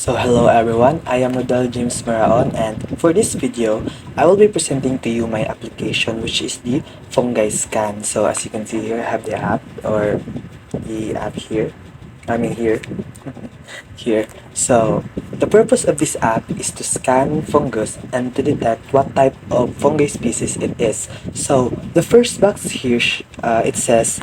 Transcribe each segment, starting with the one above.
So hello everyone, I am Rodel James Maraon, and for this video, I will be presenting to you my application, which is the Fungi Scan. So as you can see here, I have the app or the app here. I mean here. Here. So the purpose of this app is to scan fungus and to detect what type of fungi species it is. So the first box here, it says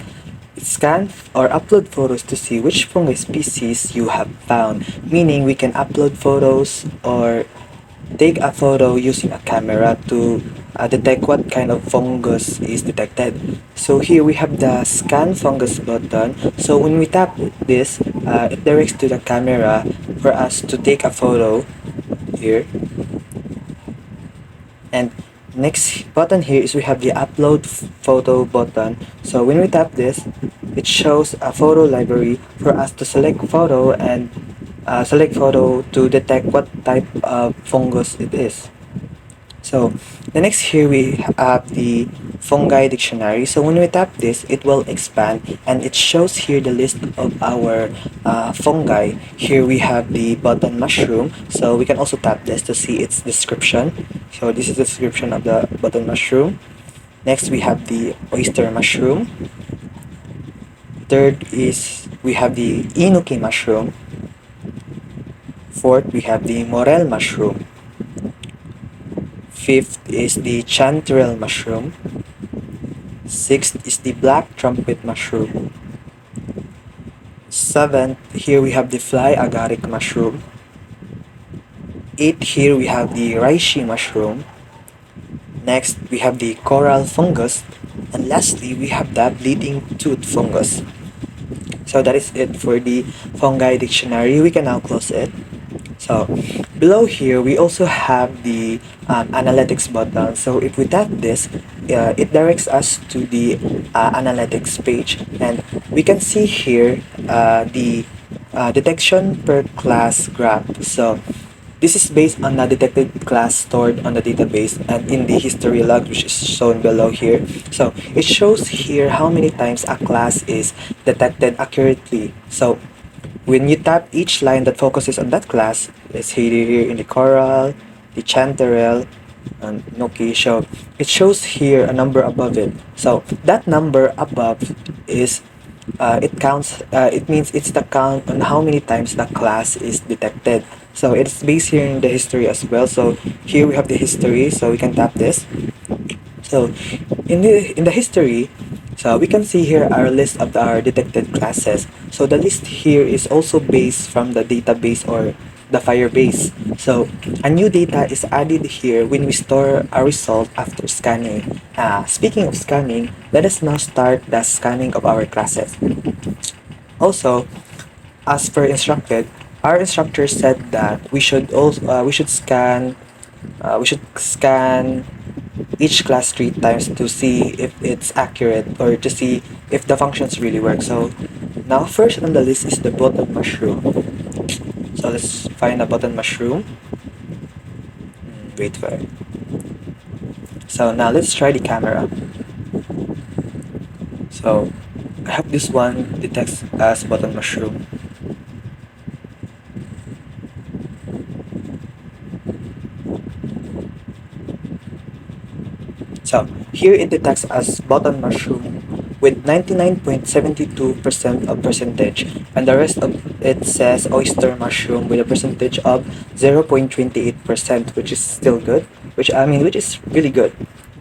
scan or upload photos to see which fungi species you have found, meaning we can upload photos or take a photo using a camera to detect what kind of fungus is detected. So here we have the scan fungus button. So when we tap this, it directs to the camera for us to take a photo here. And next button here is we have the upload photo button. So when we tap this, it shows a photo library for us to select photo and select photo to detect what type of fungus it is. So the next here we have the fungi dictionary. So when we tap this, it will expand and it shows here the list of our fungi. Here we have the button mushroom. So we can also tap this to see its description. So this is the description of the button mushroom. Next we have the oyster mushroom. Third is we have the inuki mushroom. Fourth we have the morel mushroom. Fifth is the chanterelle mushroom. Sixth is the black trumpet mushroom. Seventh, here we have the fly agaric mushroom. Eighth, here we have the reishi mushroom. Next, we have the coral fungus. And lastly, we have the bleeding tooth fungus. So that is it for the fungi dictionary. We can now close it. So below here we also have the analytics button. So if we tap this, it directs us to the analytics page, and we can see here the detection per class graph. So this is based on the detected class stored on the database and in the history log, which is shown below here. So it shows here how many times a class is detected accurately. So when you tap each line that focuses on that class, let's see here in the coral, the chanterelle, and Noki show, it shows here a number above it. So that number above is it counts. It means it's the count on how many times the class is detected. So it's based here in the history as well. So here we have the history. So we can tap this. So in the history, so we can see here our list of our detected classes. So the list here is also based from the database or the Firebase. So a new data is added here when we store a result after scanning. Speaking of scanning, let us now start the scanning of our classes. Also, as per instructed, our instructor said that we should scan each class 3 times to see if it's accurate or to see if the functions really work. So now first on the list is the button mushroom. So let's find a button mushroom. Wait for it. So now let's try the camera. So I hope this one detects as button mushroom. So here it detects as button mushroom with 99.72% of percentage, and the rest of it says oyster mushroom with a percentage of 0.28%, which is still good, which is really good.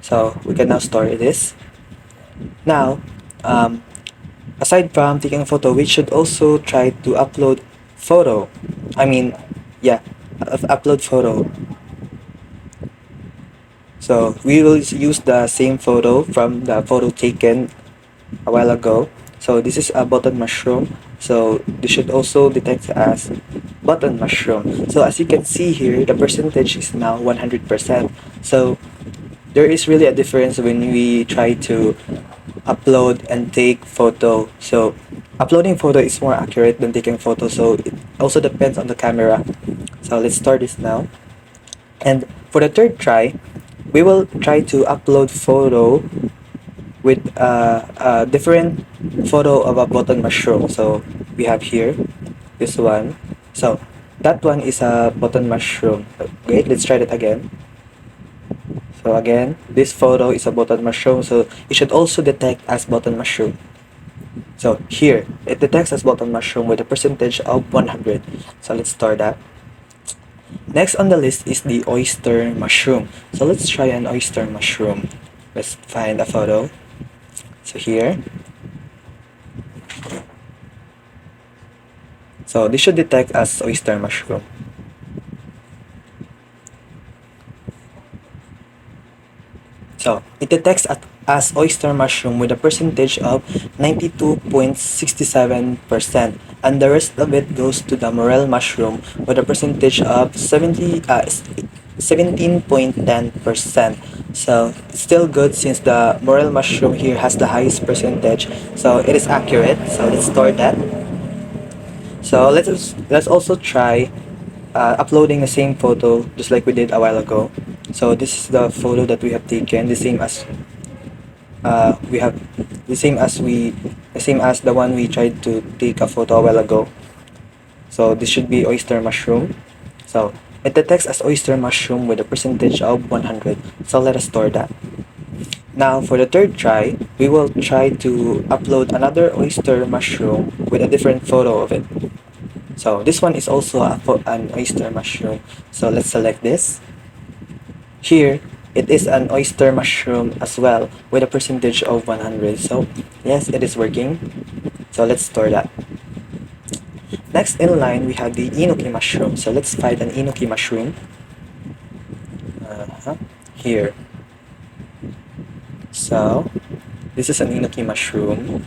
So we can now store this. Now, aside from taking a photo, we should also try to upload photo. I mean, yeah, upload photo. So we will use the same photo from the photo taken a while ago. So this is a button mushroom. So this should also detect as button mushroom. So as you can see here, the percentage is now 100%. So there is really a difference when we try to upload and take photo. So uploading photo is more accurate than taking photo. So it also depends on the camera. So let's start this now. And for the third try, we will try to upload photo with a different photo of a button mushroom. So we have here this one. So that one is a button mushroom. Okay, let's try it again. So again, this photo is a button mushroom, so it should also detect as button mushroom. So here, it detects as button mushroom with a percentage of 100. So let's store that. Next on the list is the oyster mushroom. So let's try an oyster mushroom. Let's find a photo. So here. So this should detect as oyster mushroom. So it detects as oyster mushroom with a percentage of 92.67%, and the rest of it goes to the morel mushroom with a percentage of 17.10%. So it's still good since the morel mushroom here has the highest percentage, so it is accurate. So let's store that. So let's also try uploading the same photo just like we did a while ago. So this is the photo that we have taken, we have the same as the one we tried to take a photo a while ago. So this should be oyster mushroom. So it detects as oyster mushroom with a percentage of 100. So let us store that. Now for the third try, we will try to upload another oyster mushroom with a different photo of it. So this one is also an oyster mushroom. So let's select this. Here, it is an oyster mushroom as well with a percentage of 100. So yes, it is working. So let's store that. Next in line, we have the enoki mushroom. So let's find an enoki mushroom. Here. So this is an enoki mushroom.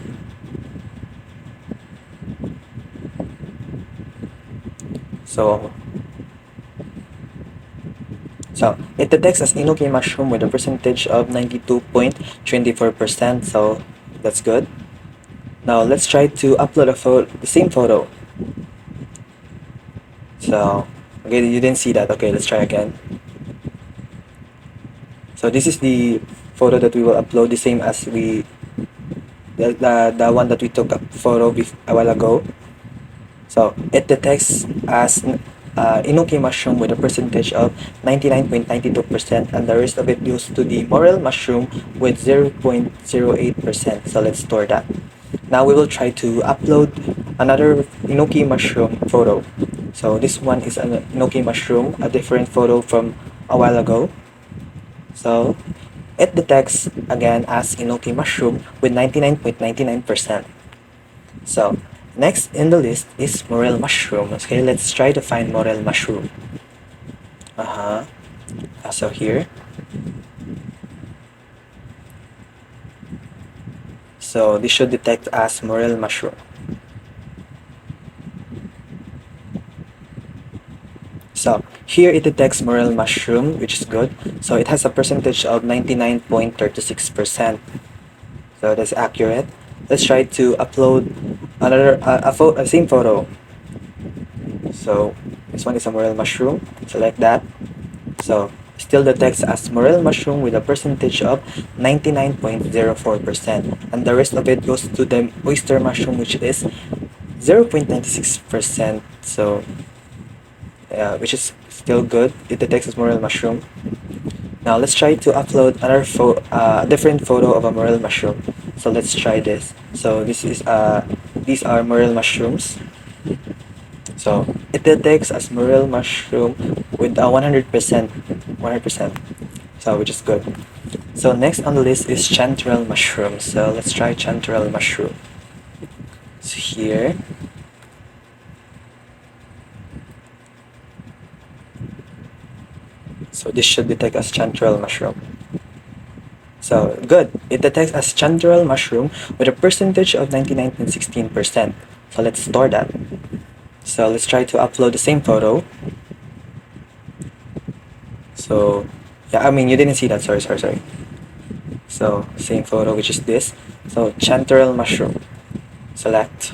So it detects as enoki mushroom with a percentage of 92.24%. So that's good. Now let's try to upload the same photo. So okay, you didn't see that. Okay, let's try again. So this is the photo that we will upload, the same as the one that we took a photo a while ago. So it detects as enoki mushroom with a percentage of 99.92%, and the rest of it goes to the morel mushroom with 0.08%. So let's store that. Now we will try to upload another enoki mushroom photo. So this one is an enoki mushroom, a different photo from a while ago. So it detects again as enoki mushroom with 99.99%. So next in the list is morel mushroom. Okay, let's try to find morel mushroom. So here. So this should detect as morel mushroom. So here it detects morel mushroom, which is good. So it has a percentage of 99.36%. So that's accurate. Let's try to upload another a same photo. So this one is a morel mushroom. Select that. So still detects as morel mushroom with a percentage of 99.04%, and the rest of it goes to the oyster mushroom, which is 0.96%. So which is still good. It detects as morel mushroom. Now let's try to upload another different photo of a morel mushroom. So let's try this. So these are morel mushrooms. So it detects as morel mushroom with a 100%, 100%. So which is good. So next on the list is chanterelle mushroom. So let's try chanterelle mushroom. So here. So this should detect as chanterelle mushroom. So good. It detects as chanterelle mushroom with a percentage of 99.16%. So let's store that. So let's try to upload the same photo. So yeah, I mean you didn't see that. Sorry. So same photo, which is this. So chanterelle mushroom. Select.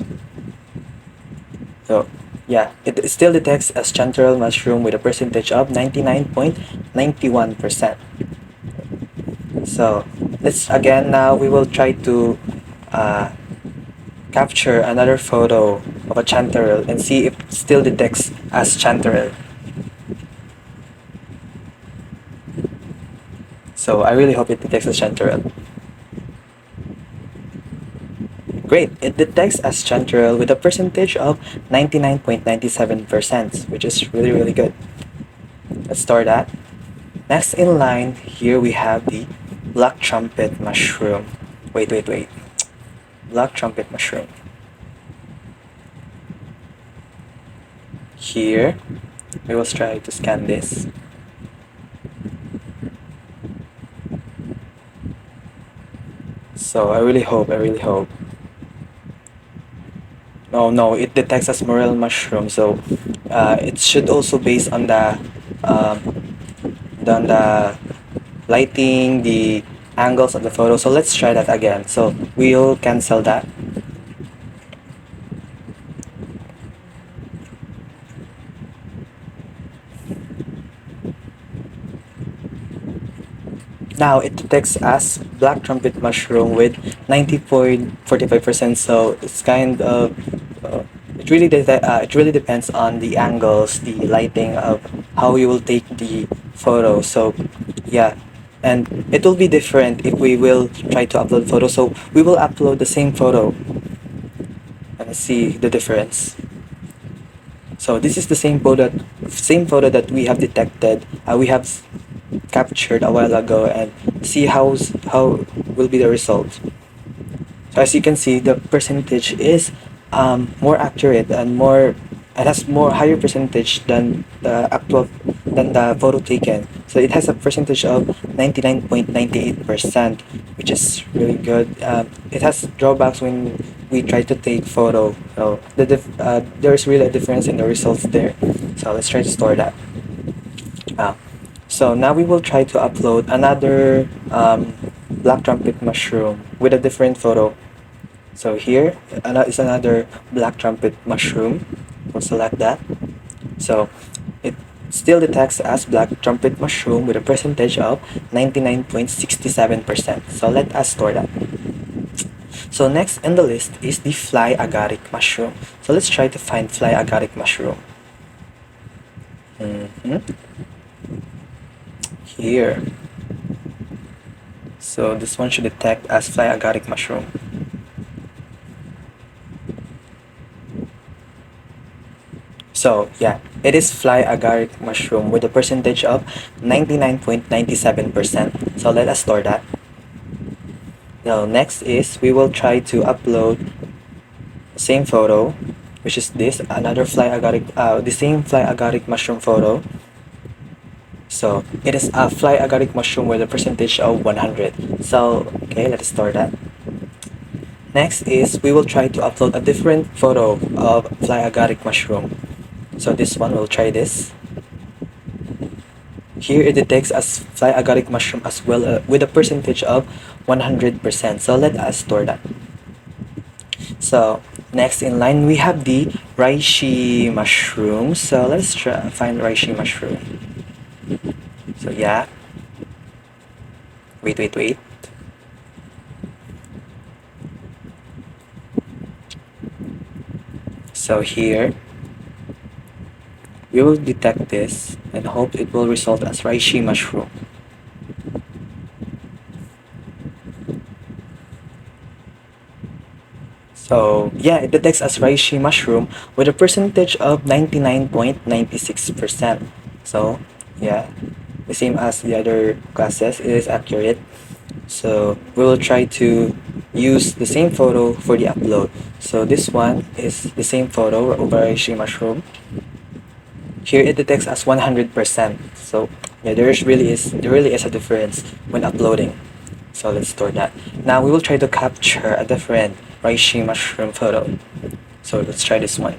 So yeah, it still detects as chanterelle mushroom with a percentage of 99.91%. So let's again, now we will try to capture another photo of a chanterelle and see if it still detects as chanterelle. So I really hope it detects as chanterelle. Great, it detects as chanterelle with a percentage of 99.97%, which is really good. Let's store that. Next in line, here we have the black trumpet mushroom. Wait. Black trumpet mushroom. Here, we will try to scan this. So I really hope. No, it detects as morel mushroom. So it should also based um, on the lighting, the angles of the photo. So let's try that again. So we'll cancel that. Now it detects as black trumpet mushroom with 90.45%. So it's kind of it really depends on the angles, the lighting of how you will take the photo. So yeah, and it will be different if we will try to upload photo. So we will upload the same photo and see the difference. So this is the same photo that we have detected. We have captured a while ago and see how will be the result. So as you can see, the percentage is more accurate and more it has more higher percentage than the photo taken. So it has a percentage of 99.98%, which is really good. It has drawbacks when we try to take photo. So there's really a difference in the results there. So let's try to store that. Uh, so now we will try to upload another black trumpet mushroom with a different photo. So here is another black trumpet mushroom. We'll select that. So it still detects as black trumpet mushroom with a percentage of 99.67%. So let us store that. So next in the list is the fly agaric mushroom. So let's try to find fly agaric mushroom. Here. So this one should detect as fly agaric mushroom. So yeah, it is fly agaric mushroom with a percentage of 99.97%. So let us store that. Now next is we will try to upload the same photo, which is this another the same fly agaric mushroom photo. So it is a fly agaric mushroom with a percentage of 100. So okay, let's store that. Next is we will try to upload a different photo of fly agaric mushroom. So this one, we'll try this. Here it detects as fly agaric mushroom as well with a percentage of 100%. So let us store that. So next in line we have the reishi mushroom. So let's try find reishi mushroom. So yeah. Wait. So here we will detect this and hope it will result as reishi mushroom. So yeah, it detects as reishi mushroom with a percentage of 99.96%. So yeah, the same as the other classes, it is accurate. So we will try to use the same photo for the upload. So this one is the same photo of reishi mushroom. Here it detects as 100%. So yeah, there really is a difference when uploading. So let's store that. Now we will try to capture a different reishi mushroom photo. So let's try this one.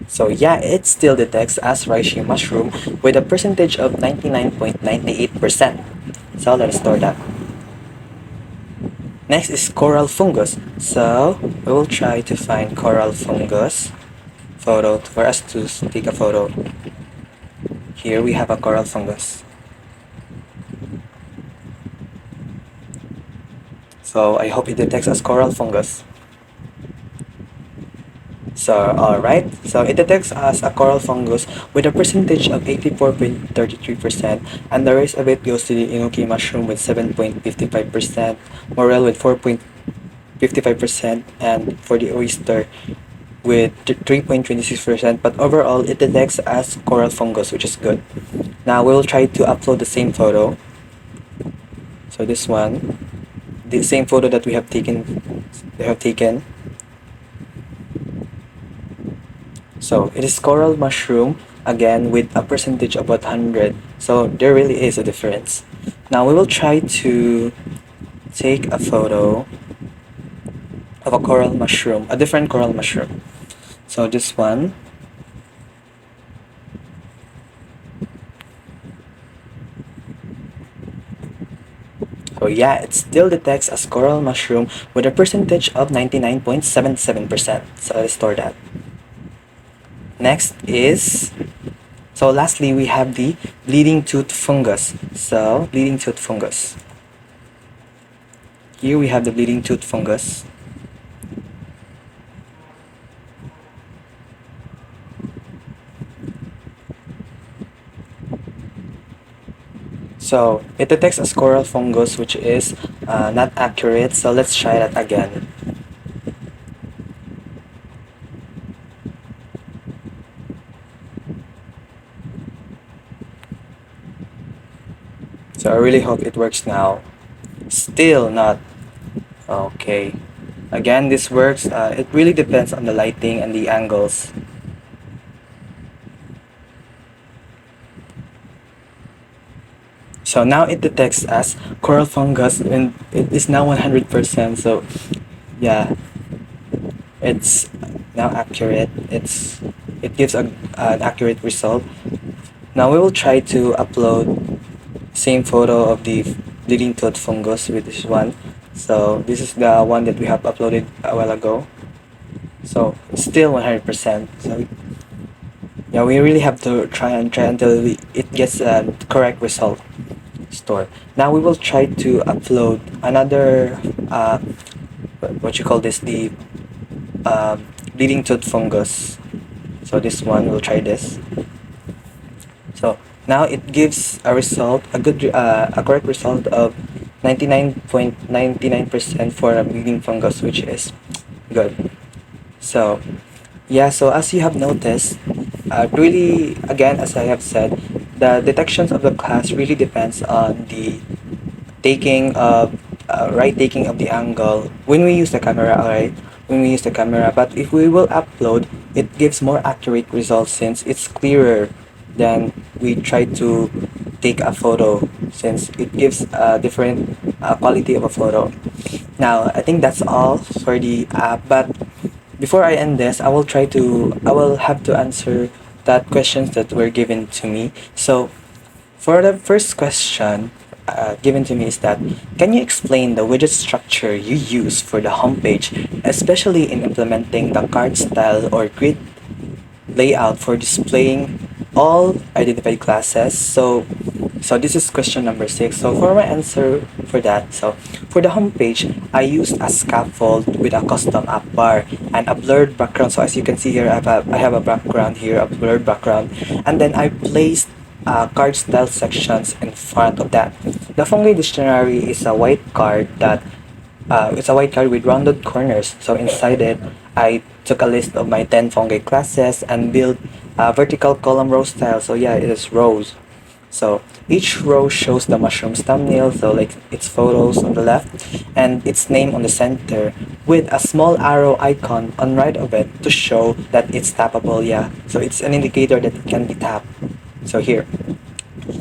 So yeah, it still detects as reishi mushroom with a percentage of 99.98%. So let's store that. Next is coral fungus. So we will try to find coral fungus photo for us to take a photo. Here we have a coral fungus. So I hope it detects as coral fungus. So, alright, so it detects as a coral fungus with a percentage of 84.33%, and the rest of it goes to the inoki mushroom with 7.55%, morel with 4.55%, and for the oyster with 3.26%, but overall it detects as coral fungus, which is good. Now we will try to upload the same photo. So this one, the same photo that we have taken. So it is coral mushroom again with a percentage of 100. So there really is a difference. Now we will try to take a photo of a coral mushroom, a different coral mushroom. So this one. So yeah, it still detects as coral mushroom with a percentage of 99.77%. So let's store that. Next is, so lastly we have the bleeding tooth fungus. So bleeding tooth fungus. Here we have the bleeding tooth fungus. So it detects as coral fungus, which is not accurate. So let's try that again. So I really hope it works now. Still not. Okay. Again, this works. It really depends on the lighting and the angles. So now it detects as coral fungus and it is now 100%. So yeah, it's now accurate. It gives an accurate result. Now we will try to upload same photo of the bleeding tooth fungus with this one. So this is the one that we have uploaded a while ago. So still 100%. So yeah, we really have to try until it gets a correct result store. Now we will try to upload another what you call this, the bleeding tooth fungus. So this one, we'll try this. So now it gives a result, a correct result of 99.99% for a bleeding fungus, which is good. So yeah, so as you have noticed, really, again, as I have said, the detections of the class really depends on the taking of right taking of the angle when we use the camera, alright, when we use the camera. But if we will upload, it gives more accurate results since it's clearer than we try to take a photo, since it gives a different quality of a photo. Now I think that's all for the app, but before I end this, I will have to answer that questions that were given to me. So for the first question given to me is that, can you explain the widget structure you use for the homepage, especially in implementing the card style or grid layout for displaying all identified classes? So this is question number 6. So for my answer for that, so for the homepage, I used a scaffold with a custom app bar and a blurred background. So as you can see here, I have a background here, a blurred background, and then I placed card style sections in front of that. The Fungi dictionary is a white card that it's a white card with rounded corners. So inside it, I took a list of my 10 fungi classes and built a vertical column row style. So yeah, it is rows. So each row shows the mushroom's thumbnail, so like its photos on the left and its name on the center, with a small arrow icon on right of it to show that it's tappable. Yeah, so it's an indicator that it can be tapped. So here,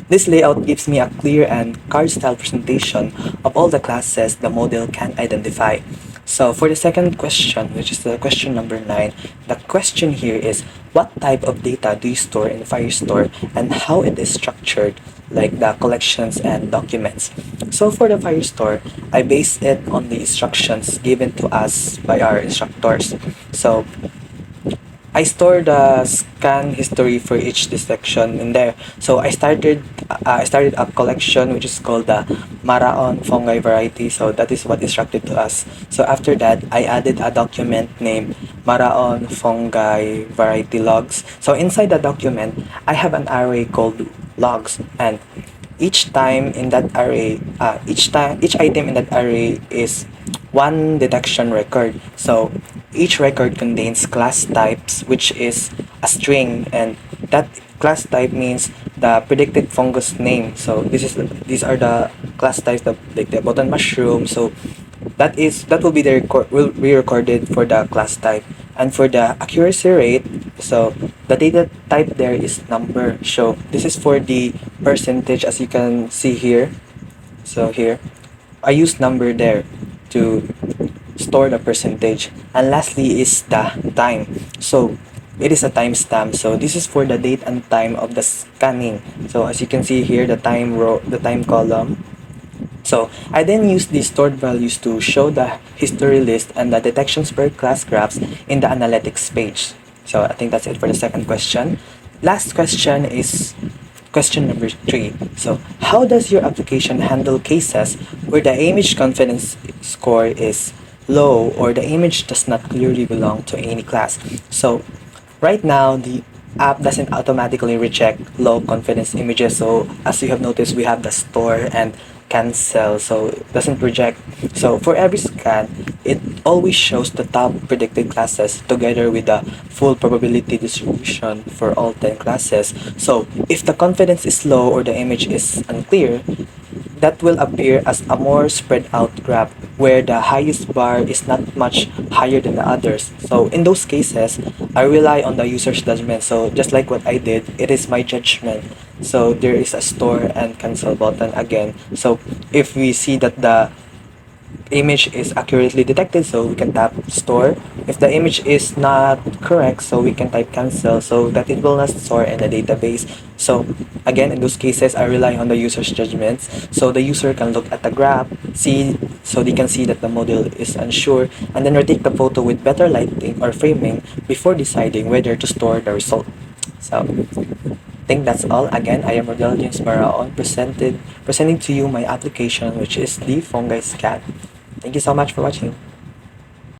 this layout gives me a clear and card-style presentation of all the classes the model can identify. So for the second question, which is the question number 9, the question here is, what type of data do you store in Firestore and how it is structured, like the collections and documents? So for the Firestore, I base it on the instructions given to us by our instructors. So I store the scan history for each dissection in there. So I started a collection which is called the Maraon fungi variety. So that is what instructed to us. So after that, I added a document named Maraon fungi variety logs. So inside the document, I have an array called logs, and each item in that array is one detection record. So each record contains class types, which is a string, and that class type means the predicted fungus name. So these are the class types, like the button mushroom. So that will be will be recorded for the class type, and for the accuracy rate, so the data type there is number. So this is for the percentage, as you can see here. So here I use number there to store the percentage. And lastly is the time. So it is a timestamp. So this is for the date and time of the scanning. So as you can see here, the time column. So I then use the stored values to show the history list and the detections per class graphs in the analytics page. So I think that's it for the second question. Last question is question number 3. So how does your application handle cases where the image confidence score is low or the image does not clearly belong to any class? So right now, the app doesn't automatically reject low confidence images. So as you have noticed, we have the store and cancel, so it doesn't reject. So for every scan, it always shows the top predicted classes together with the full probability distribution for all 10 classes. So if the confidence is low or the image is unclear, that will appear as a more spread out graph where the highest bar is not much higher than the others. So in those cases, I rely on the user's judgment. So just like what I did, it is my judgment. So there is a store and cancel button again. So if we see that the image is accurately detected, so we can tap store. If the image is not correct, so we can type cancel, so that it will not store in the database. So again, in those cases, I rely on the user's judgments. So the user can look at the graph, see, so they can see that the model is unsure, and then retake the photo with better lighting or framing before deciding whether to store the result. So I think that's all. Again, I am Rodel Maraon, presenting to you my application, which is the Fungi Scan. Thank you so much for watching.